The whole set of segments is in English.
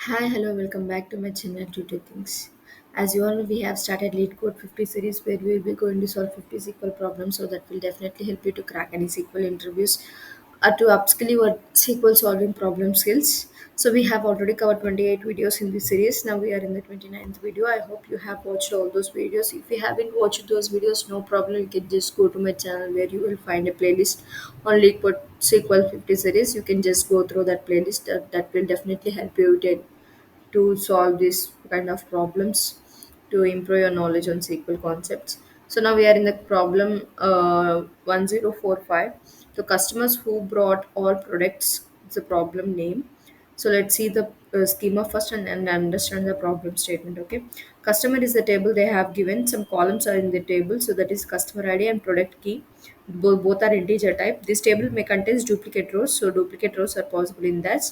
Hi, hello, welcome back to my channel Tutor Things. As you all know, we have started Lead Code 50 series where we will be going to solve 50 SQL problems, so that will definitely help you to crack any SQL interviews or to upskill your SQL solving problem skills. So we have already covered 28 videos in this series. Now we are in the 29th video. I hope you have watched all those videos. If you haven't watched those videos, no problem. You can just go to my channel where you will find a playlist on Lead Code SQL 50 series. You can just go through that playlist. That will definitely help you to solve these kind of problems to improve your knowledge on SQL concepts. So now we are in the problem 1045. The customers who brought all products, it's a problem name. So let's see the schema first and understand the problem statement. Okay, customer is the table they have given. Some columns are in the table, so that is customer ID and product key. Both are integer type. This table may contains duplicate rows, so duplicate rows are possible in that.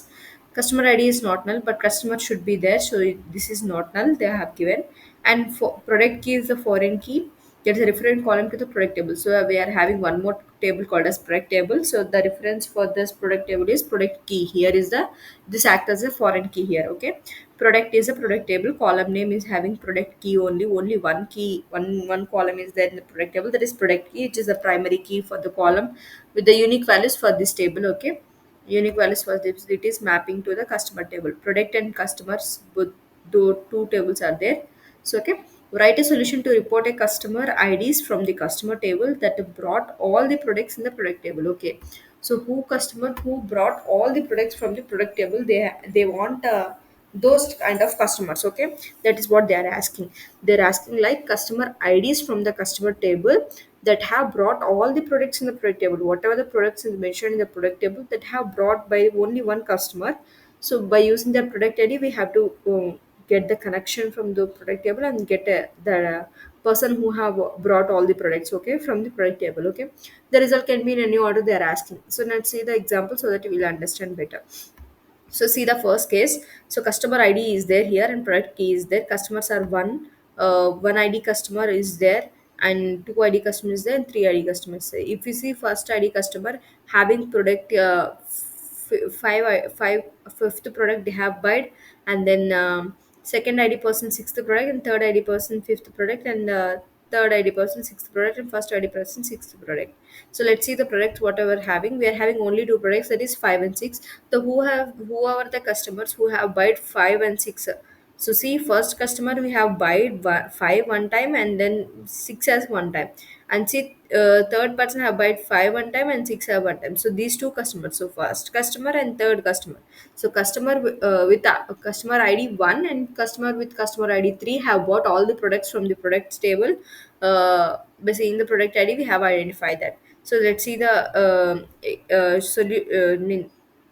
Customer ID is not null, but customer should be there, so this is not null. They have given, and for product key is the foreign key. There's a referent column to the product table. So we are having one more table called as product table. So the reference for this product table is product key. Here is the this act as a foreign key here. Okay, product is a product table. Column name is having product key only. Only one key, one column is there in the product table. That is product key, which is the primary key for the column with the unique values for this table. Okay, unique values for this it is mapping to the customer table. Product and customers both two tables are there. So okay, write a solution to report a customer IDs from the customer table that brought all the products in the product table. Okay, so who customer who brought all the products from the product table, they want those kind of customers. Okay, that is what they are asking. They're asking like customer IDs from the customer table that have brought all the products in the product table, whatever the products is mentioned in the product table that have brought by only one customer. So by using the product ID, we have to get the connection from the product table and get the person who have brought all the products, okay, from the product table. Okay, the result can be in any order they are asking. So let's see the example so that you will understand better. So see the first case. So customer ID is there here and product key is there. Customers are one ID customer is there, and two ID customer is there, and three ID customers. If you see first ID customer having product five fifth product they have buyed, and then second ID person sixth product, and third ID person fifth product, and third ID person sixth product, and first ID person sixth product. So let's see the products whatever having. We are having only two products, that is 5 and 6. The whoever the customers who have bought 5 and 6. So see, first customer we have bought 5 one time and then 6 as one time, and see third person have bought 5 one time and 6 have one time. So these two customers, so first customer and third customer. So customer with customer ID 1 and customer with customer ID 3 have bought all the products from the products table. By seeing the product ID, we have identified that. So let's see the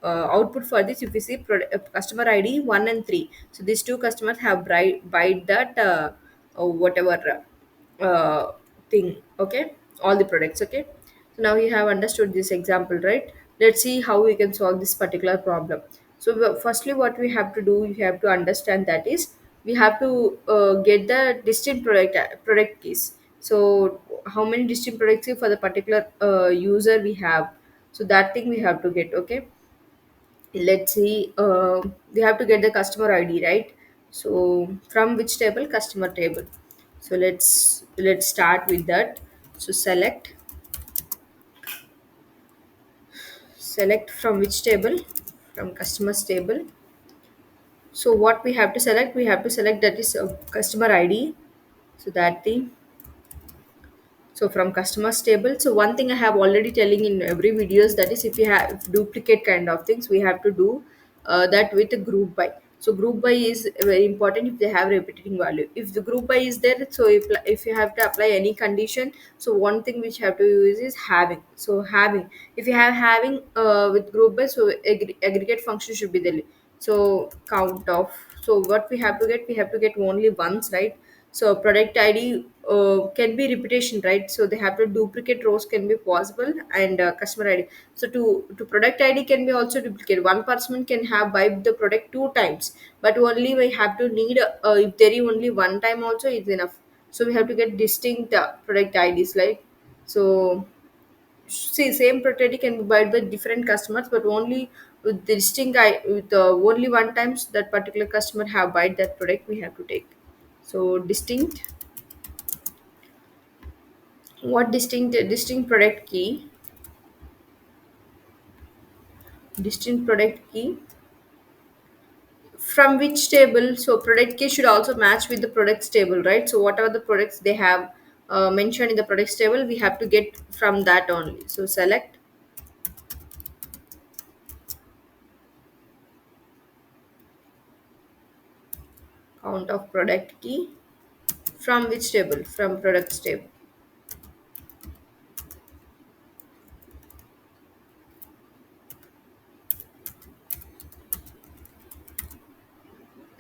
output for this. If we see customer ID 1 and 3, so these two customers have buy that whatever thing. Okay, all the products. Okay, so now you have understood this example, right? Let's see how we can solve this particular problem. So firstly what we have to do, you have to understand that is we have to get the distinct product keys. So how many distinct products for the particular user we have, so that thing we have to get. Okay, let's see, we have to get the customer ID, right? So from which table? Customer table. So let's start with that. So select from which table? From customers table. So what we have to select? We have to select that is customer ID. So that thing. So from customers table. So one thing I have already telling in every videos, that is if you have duplicate kind of things, we have to do that with a group by. So group by is very important if they have repeating value. If the group by is there, so if you have to apply any condition, so one thing which you have to use is having. So having, if you have having with group by, so aggregate function should be there. So count of, so what we have to get, we have to get only once, right? So product ID can be repetition, right? So they have to duplicate rows can be possible, and customer ID. So to product ID can be also duplicate. One person can have buy the product two times, but only we have to need if there is only one time also is enough. So we have to get distinct product IDs, like so. See, same property can be bought by different customers, but only with the distinct with only one times that particular customer have buy that product, we have to take. So distinct, what distinct product key, distinct product key from which table. So product key should also match with the products table, right? So whatever the products they have mentioned in the products table, we have to get from that only. So select count of product key from which table, from products table.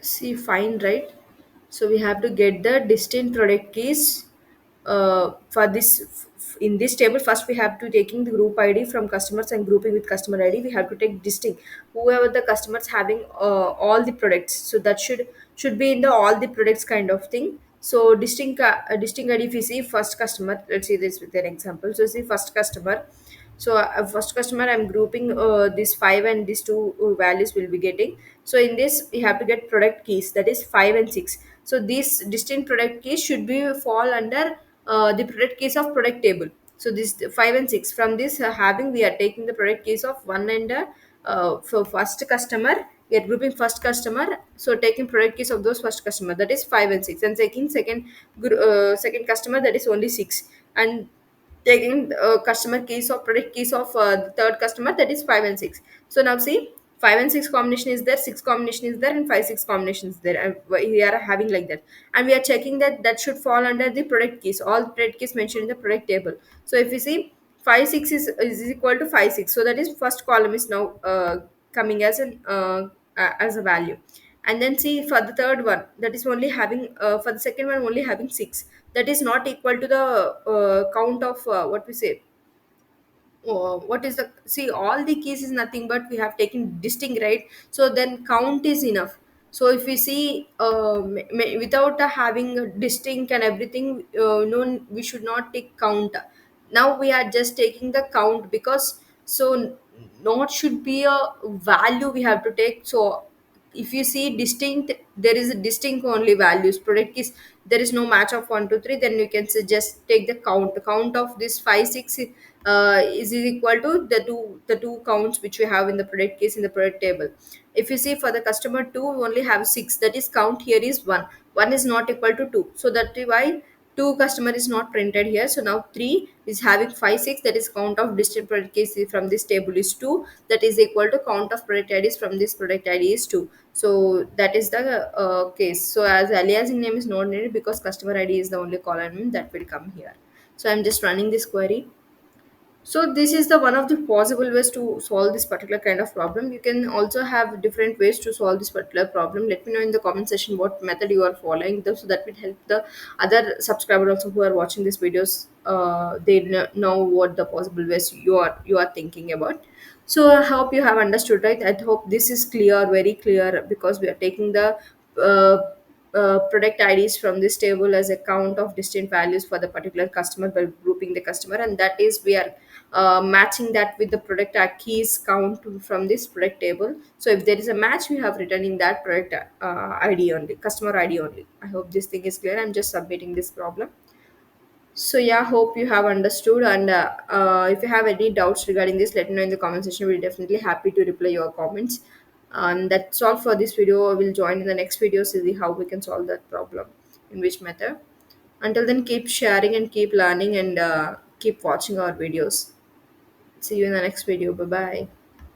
See, fine, right? So we have to get the distinct product keys for this. In this table, first we have to taking the group ID from customers and grouping with customer ID. We have to take distinct whoever the customers having all the products. So that should be in the all the products kind of thing. So distinct ID. If you see first customer, let's see this with an example. So see first customer. So first customer, I'm grouping this five and these two values will be getting. So in this we have to get product keys, that is 5 and 6. So these distinct product keys should be fall under the product keys of product table. So this 5 and 6, from this having we are taking the product keys of 1 and for first customer, we are grouping first customer. So taking product keys of those first customer, that is 5 and 6, and taking second customer, that is only 6, and taking customer keys or product keys of the third customer, that is 5 and 6. So now see, 5 and 6 combination is there, 6 combination is there, and 5 6 combination is there, and we are having like that. And we are checking that that should fall under the product keys, all the product keys mentioned in the product table. So if you see 5 6 is equal to 5 6, so that is first column is now coming as a value. And then see for the third one, that is only having for the second one only having 6, that is not equal to the count of what we say. What is the, see, all the keys is nothing but we have taken distinct, right? So then count is enough. So if we see without having a distinct and everything, no, we should not take count. Now we are just taking the count, because so not should be a value we have to take. So if you see distinct, there is a distinct only values, product is there is no match of 1 2 3, then you can just take the count. The count of this 5 6 is equal to the two counts which we have in the product case in the product table. If you see for the customer 2, we only have 6, that is count here is 1. 1 is not equal to 2, so that is why 2 customer is not printed here. So now 3 is having 5 6, that is count of distinct product case from this table is 2, that is equal to count of product IDs from this product ID is 2. So that is the case. So as aliasing name is not needed, because customer ID is the only column that will come here. So I'm just running this query. So this is the one of the possible ways to solve this particular kind of problem. You can also have different ways to solve this particular problem. Let me know in the comment section what method you are following, so that will help the other subscribers also who are watching these videos. They know what the possible ways you are thinking about. So I hope you have understood, right? I hope this is clear, very clear, because we are taking the uh, product IDs from this table as a count of distinct values for the particular customer by grouping the customer, and that is we are matching that with the product keys count from this product table. So if there is a match, we have returning that product ID only, customer ID only. I hope this thing is clear. I'm just submitting this problem. So yeah, hope you have understood. And if you have any doubts regarding this, let me know in the comment section. We'll definitely happy to reply your comments. And that's all for this video. I will join in the next video to see how we can solve that problem, in which method. Until then, keep sharing and keep learning, and keep watching our videos. See you in the next video. Bye bye.